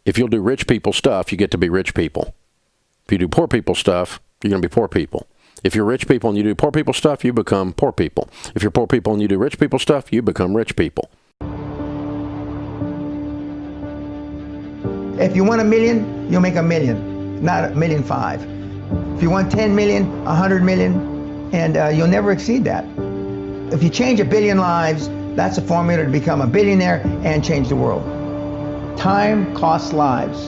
If you'll do rich people stuff, you get to be rich people. If you do poor people stuff, you're going to be poor people. If you're rich people and you do poor people stuff, you become poor people. If you're poor people and you do rich people stuff, you become rich people. If you want $1 million, you'll make $1 million, not $1.5 million. If you want 10 million, 100 million, and you'll never exceed that. If you change 1 billion lives, that's a formula to become a billionaire and change the world. Time costs lives.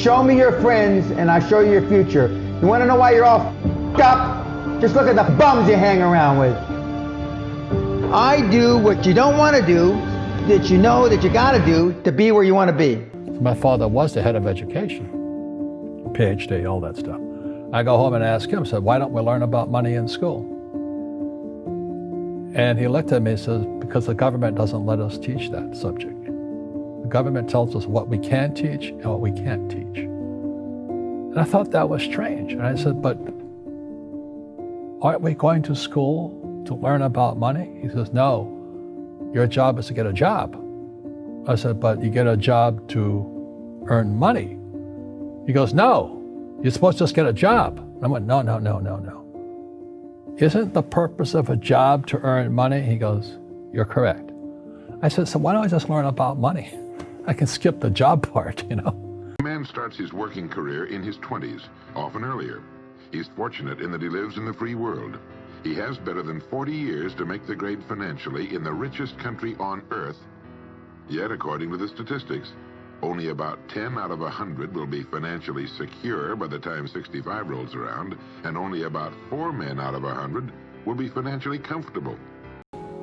Show me your friends and I'll show you your future. You want to know why you're all f***ed up? Just look at the bums you hang around with. I do what you don't want to do, that you know that you got to do to be where you want to be. My father was the head of education, PhD, all that stuff. I go home and ask him, said, why don't we learn about money in school? And he looked at me and says, because the government doesn't let us teach that subject. The government tells us what we can teach and what we can't teach. And I thought that was strange. And I said, but aren't we going to school to learn about money? He says, no, your job is to get a job. I said, but you get a job to earn money. He goes, no, you're supposed to just get a job. I went, no. Isn't the purpose of a job to earn money? He goes, you're correct. I said, so why don't I just learn about money? I can skip the job part, you know. A man starts his working career in his 20s, often earlier. He's fortunate in that he lives in the free world. He has better than 40 years to make the grade financially in the richest country on earth. Yet, according to the statistics, only about 10 out of 100 will be financially secure by the time 65 rolls around, and only about 4 men out of 100 will be financially comfortable.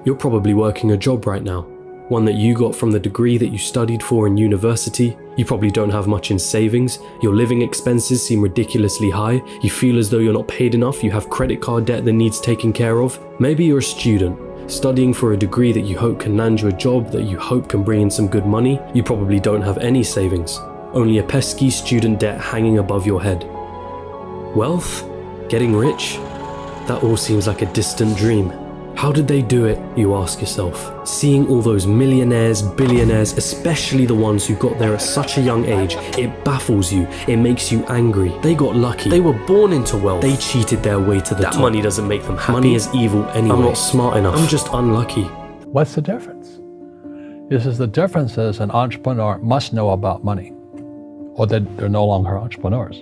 You're probably working a job right now, one that you got from the degree that you studied for in university. You probably don't have much in savings, your living expenses seem ridiculously high, you feel as though you're not paid enough, you have credit card debt that needs taken care of. Maybe you're a student, studying for a degree that you hope can land you a job that you hope can bring in some good money. You probably don't have any savings, only a pesky student debt hanging above your head. Wealth? Getting rich? That all seems like a distant dream. How did they do it, you ask yourself? Seeing all those millionaires, billionaires, especially the ones who got there at such a young age, it baffles you, it makes you angry. They got lucky, they were born into wealth, they cheated their way to the top. That money doesn't make them happy. Money is evil anyway. I'm not smart enough, I'm just unlucky. What's the difference? The difference is an entrepreneur must know about money, or they're no longer entrepreneurs.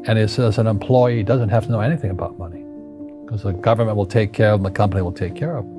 And it says an employee doesn't have to know anything about money, because the government will take care of them, the company will take care of them.